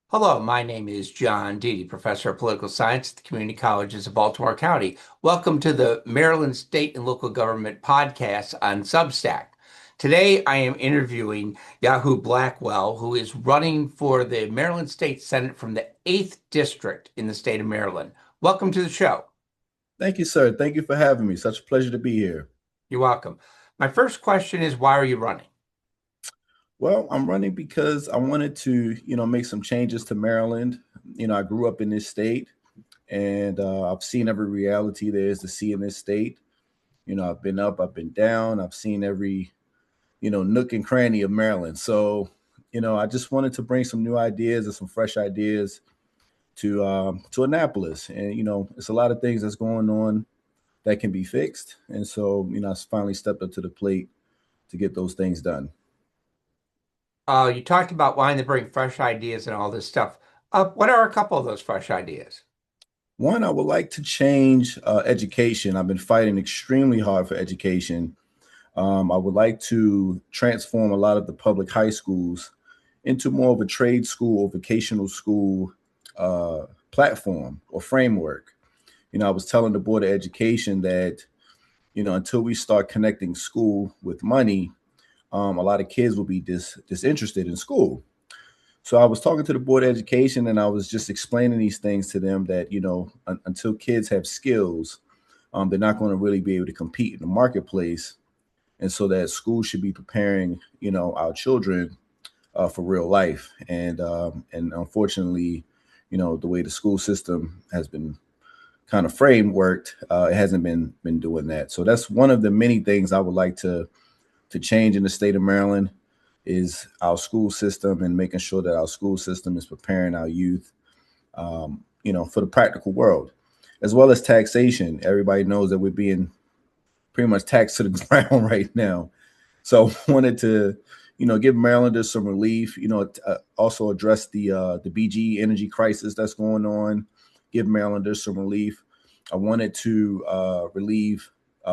Hello, my name is John Deedy, Professor of Political Science at the Community Colleges of Baltimore County. Welcome to the Maryland State and Local Government podcast on Substack. Today, I am interviewing Yahu Blackwell, who is running for the Maryland State Senate from the 8th District in the state of Maryland. Welcome to the show. Thank you, sir. Thank you for having me. Such a pleasure to be here. You're welcome. My first question is, why are you running? Well, I'm running because I wanted to, make some changes to Maryland. I grew up in this state and I've seen every reality there is to see in this state. I've been up, I've been down, I've seen every, nook and cranny of Maryland. So, I just wanted to bring some new ideas and some fresh ideas to Annapolis. And, it's a lot of things that's going on that can be fixed. And so, I finally stepped up to the plate to get those things done. You talked about wanting to bring fresh ideas and all this stuff. What are a couple of those fresh ideas? One, I would like to change education. I've been fighting extremely hard for education. I would like to transform a lot of the public high schools into more of a trade school or vocational school platform or framework. I was telling the Board of Education that, until we start connecting school with money, a lot of kids will be disinterested in school. So I was talking to the Board of Education and I was just explaining these things to them that, until kids have skills, they're not going to really be able to compete in the marketplace. And so that school should be preparing, our children for real life. And unfortunately, the way the school system has been kind of frameworked, it hasn't been doing that. So that's one of the many things I would like to change in the state of Maryland is our school system and making sure that our school system is preparing our youth, for the practical world, as well as taxation. Everybody knows that we're being pretty much taxed to the ground right now. So I wanted to, give Marylanders some relief, also address the BG energy crisis that's going on, give Marylanders some relief. I wanted to relieve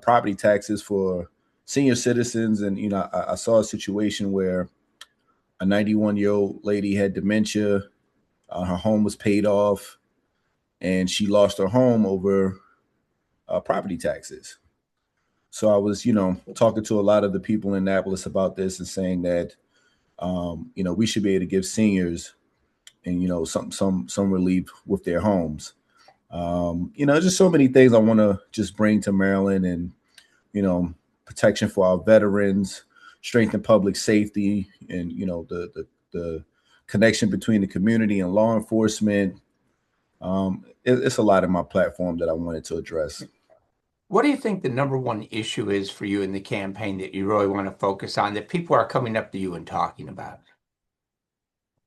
property taxes for senior citizens. And, I saw a situation where a 91-year-old lady had dementia. Her home was paid off and she lost her home over property taxes. So I was, talking to a lot of the people in Annapolis about this and saying that, we should be able to give seniors and, some relief with their homes. Just so many things I want to just bring to Maryland and, protection for our veterans, strengthen public safety, and the connection between the community and law enforcement. It's a lot in my platform that I wanted to address. What do you think the number one issue is for you in the campaign that you really want to focus on that people are coming up to you and talking about?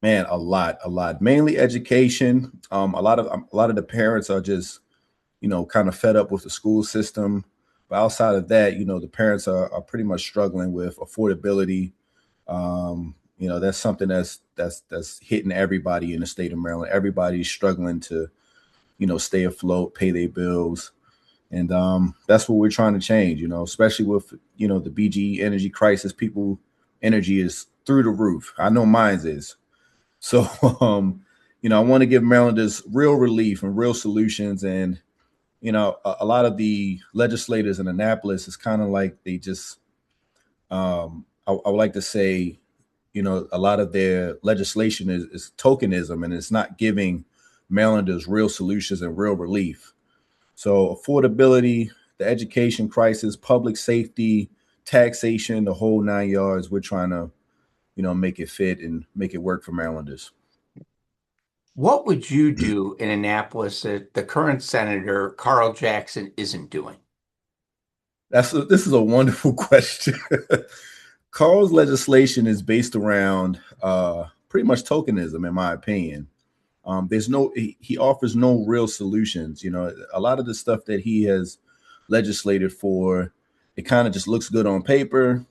Man, a lot. Mainly education. A lot of the parents are just, kind of fed up with the school system. But outside of that, the parents are pretty much struggling with affordability. That's something that's hitting everybody in the state of Maryland. Everybody's struggling to, stay afloat, pay their bills. And that's what we're trying to change, especially with, the BG energy crisis. People energy is through the roof. I know mine's is. So, I want to give Marylanders real relief and real solutions. And, a lot of the legislators in Annapolis is kind of like they just, I would like to say, a lot of their legislation is tokenism and it's not giving Marylanders real solutions and real relief. So affordability, the education crisis, public safety, taxation, the whole 9 yards, we're trying to, make it fit and make it work for Marylanders. What would you do in Annapolis that the current senator, Carl Jackson, isn't doing? This is a wonderful question. Carl's legislation is based around pretty much tokenism, in my opinion. He offers no real solutions. A lot of the stuff that he has legislated for, it kind of just looks good on paper,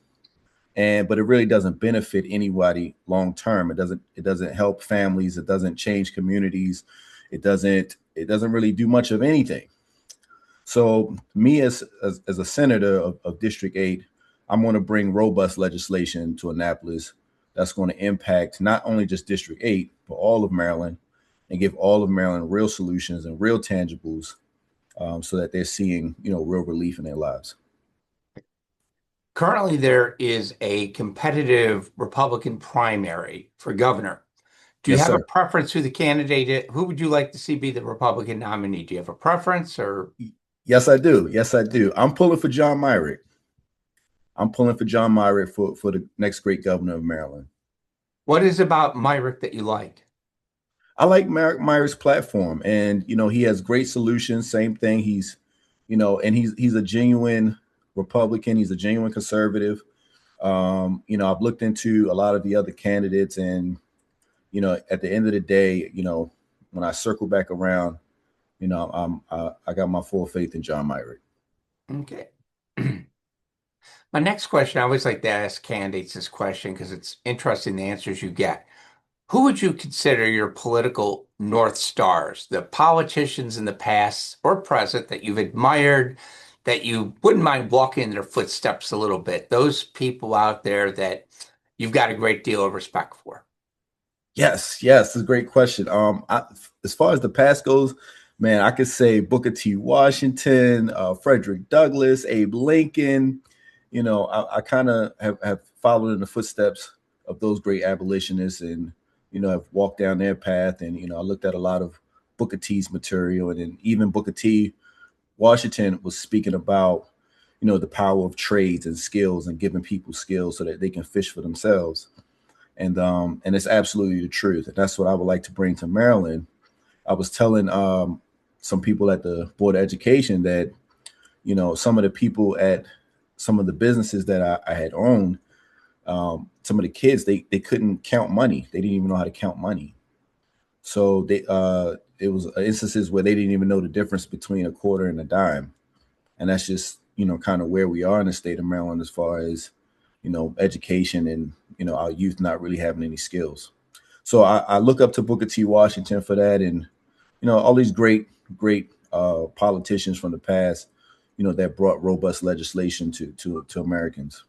but it really doesn't benefit anybody long term. It doesn't help families. It doesn't change communities. It doesn't really do much of anything. So me as a senator of District 8, I'm going to bring robust legislation to Annapolis that's going to impact not only just District 8, but all of Maryland, and give all of Maryland real solutions and real tangibles, so that they're seeing, real relief in their lives. Currently, there is a competitive Republican primary for governor. Do you Yes, have a sir. preference who the candidate? Who would you like to see be the Republican nominee? Do you have a preference, or Yes, I do. Yes, I do. I'm pulling for John Myrick. I'm pulling for John Myrick for the next great governor of Maryland. what is about Myrick that you like? I like Myrick's platform, and he has great solutions. Same thing. And he's a genuine Republican. He's a genuine conservative. I've looked into a lot of the other candidates, and at the end of the day, when I circle back around, I got my full faith in John Myrick. Okay. My next question, I always like to ask candidates this question because it's interesting the answers you get. Who would you consider your political North Stars, the politicians in the past or present that you've admired, that you wouldn't mind walking in their footsteps a little bit? Those people out there that you've got a great deal of respect for. Yes, it's a great question. As far as the past goes, man, I could say Booker T. Washington, Frederick Douglass, Abe Lincoln. I kind of have followed in the footsteps of those great abolitionists, and have walked down their path. And I looked at a lot of Booker T's material, and then even Booker T. Washington was speaking about the power of trades and skills, and giving people skills so that they can fish for themselves. And it's absolutely the truth. And that's what I would like to bring to Maryland. I was telling some people at the Board of Education that, some of the people at some of the businesses that I had owned, some of the kids, they couldn't count money. They didn't even know how to count money. So it was instances where they didn't even know the difference between a quarter and a dime. And that's just, kind of where we are in the state of Maryland as far as, education, and, our youth not really having any skills. So I look up to Booker T. Washington for that. And, all these great politicians from the past, that brought robust legislation to Americans.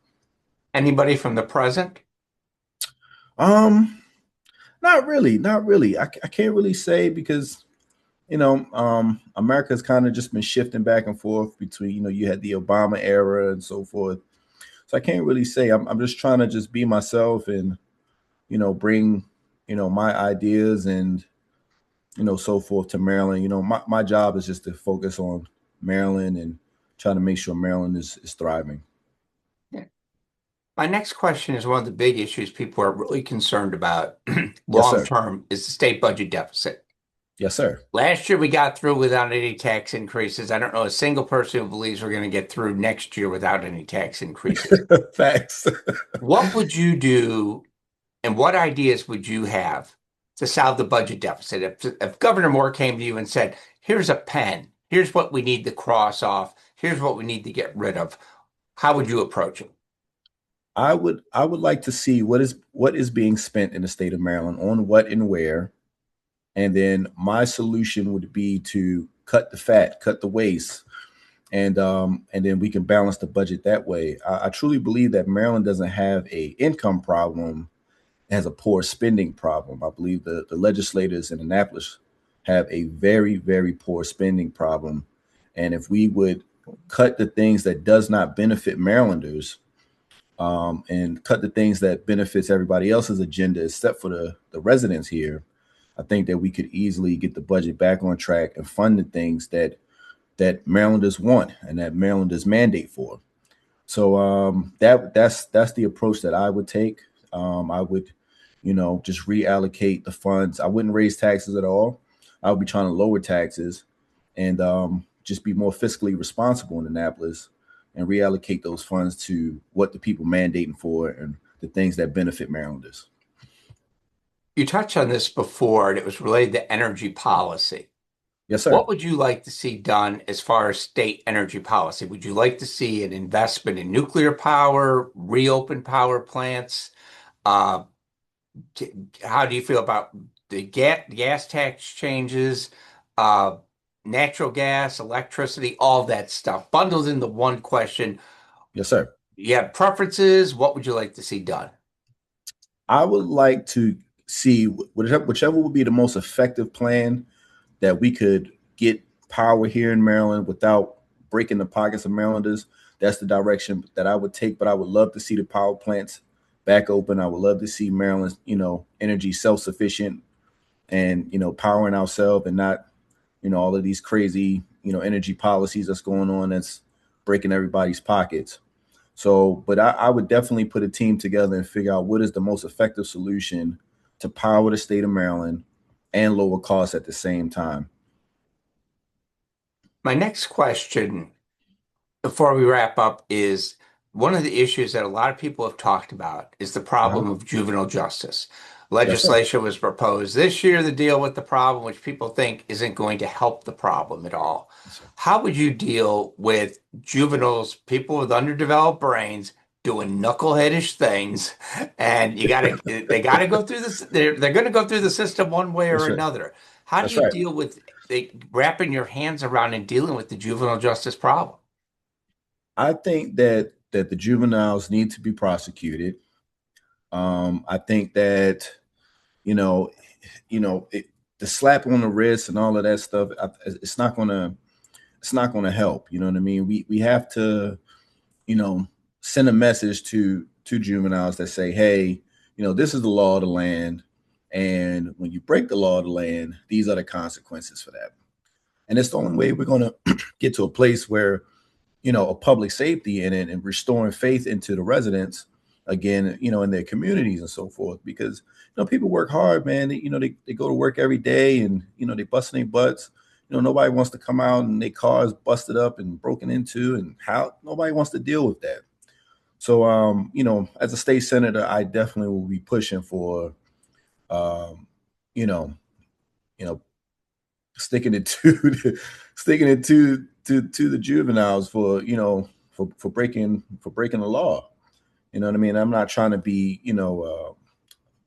Anybody from the present? Um, Not really, not really. I can't really say because, America's kind of just been shifting back and forth between, you had the Obama era and so forth. So I can't really say. I'm just trying to just be myself, and, bring, my ideas and, so forth to Maryland. My job is just to focus on Maryland and try to make sure Maryland is thriving. Yeah. My next question is one of the big issues people are really concerned about Yes, long sir. term is the state budget deficit. Yes, sir. Last year we got through without any tax increases. I don't know a single person who believes we're going to get through next year without any tax increases. Facts. What would you do and what ideas would you have to solve the budget deficit? If Governor Moore came to you and said, here's a pen, here's what we need to cross off, here's what we need to get rid of, how would you approach it? I would like to see what is being spent in the state of Maryland on what and where. And then my solution would be to cut the fat, cut the waste, and then we can balance the budget that way. I truly believe that Maryland doesn't have a income problem; it has a poor spending problem. I believe the legislators in Annapolis have a very, very poor spending problem, and if we would cut the things that does not benefit Marylanders, and cut the things that benefits everybody else's agenda except for the residents here, I think that we could easily get the budget back on track and fund the things that Marylanders want and that Marylanders mandate for. So that's the approach that I would take. I would, just reallocate the funds. I wouldn't raise taxes at all. I would be trying to lower taxes, and just be more fiscally responsible in Annapolis, and reallocate those funds to what the people mandating for and the things that benefit Marylanders. You touched on this before, and it was related to energy policy. Yes, What sir. would you like to see done as far as state energy policy? Would you like to see an investment in nuclear power, reopen power plants? Uh, how do you feel about the gas tax changes, uh, natural gas, electricity, all that stuff bundled into one question? Yes, sir. You have preferences? What would you like to see done? I would like to see whichever would be the most effective plan that we could get power here in Maryland without breaking the pockets of Marylanders. That's the direction that I would take. But I would love to see the power plants back open. I would love to see Maryland, energy self-sufficient and, powering ourselves and not, all of these crazy, energy policies that's going on that's breaking everybody's pockets. So, but I would definitely put a team together and figure out what is the most effective solution to power the state of Maryland and lower costs at the same time. My next question before we wrap up is one of the issues that a lot of people have talked about is the Uh-huh. problem of juvenile justice. Yes, sir. Legislation was proposed this year to deal with the problem, which people think isn't going to help the problem at all. Yes, sir. How would you deal with juveniles, people with underdeveloped brains, doing knuckleheadish things, and they gotta go through this, they're gonna go through the system one way or That's right. another. How do That's you right. deal with wrapping your hands around and dealing with the juvenile justice problem? I think that the juveniles need to be prosecuted. I think that you know, the slap on the wrist and all of that stuff. It's not gonna help. You know what I mean? We have to you know send a message to juveniles that say, hey, this is the law of the land, and when you break the law of the land, these are the consequences for that. And it's the only way we're gonna get to a place where a public safety in it and restoring faith into the residents again, in their communities and so forth. Because people work hard, man. They go to work every day and they busting their butts. Nobody wants to come out and their cars busted up and broken into, and how nobody wants to deal with that. So as a state senator, I definitely will be pushing for um, you know, you know, sticking it to sticking it to the juveniles for for breaking the law. You know what I mean? I'm not trying to be a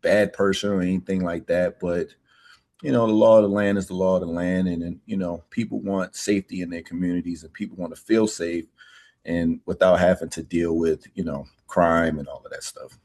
bad person or anything like that, but the law of the land is the law of the land, and people want safety in their communities, and people want to feel safe, and without having to deal with crime and all of that stuff.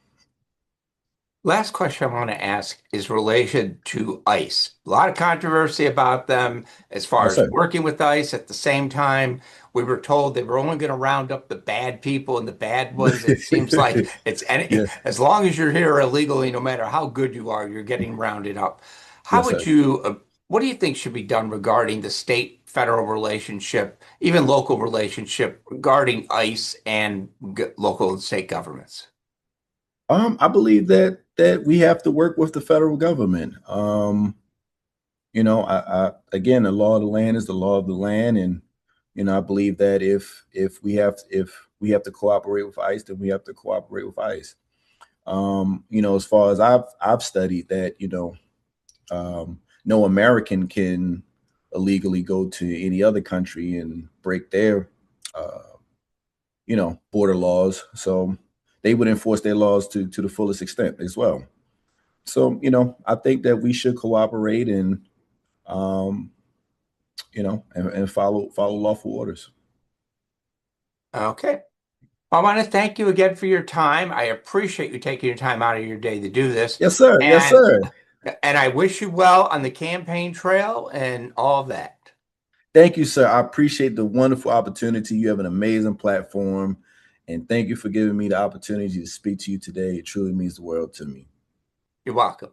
Last question I want to ask is related to ICE. A lot of controversy about them as far Yes, as sir. working with ICE. At the same time, we were told they were only going to round up the bad people and the bad ones. It seems like it's any, Yeah. as long as you're here illegally, no matter how good you are, you're getting rounded up. How Yes, would sir. you, what do you think should be done regarding the state-federal relationship, even local relationship regarding ICE and local and state governments? I believe that we have to work with the federal government. Again, the law of the land is the law of the land, and I believe that if we have to cooperate with ICE, then we have to cooperate with ICE. As far as I've studied that, no American can illegally go to any other country and break their uh, border laws. So they would enforce their laws to the fullest extent as well. So I think that we should cooperate and um, and follow lawful orders. Okay. I want to thank you again for your time. I appreciate you taking your time out of your day to do this. Yes, sir. Yes, And sir. and I wish you well on the campaign trail and all of that. Thank you, sir. I appreciate the wonderful opportunity. You have an amazing platform, and thank you for giving me the opportunity to speak to you today. It truly means the world to me. You're welcome.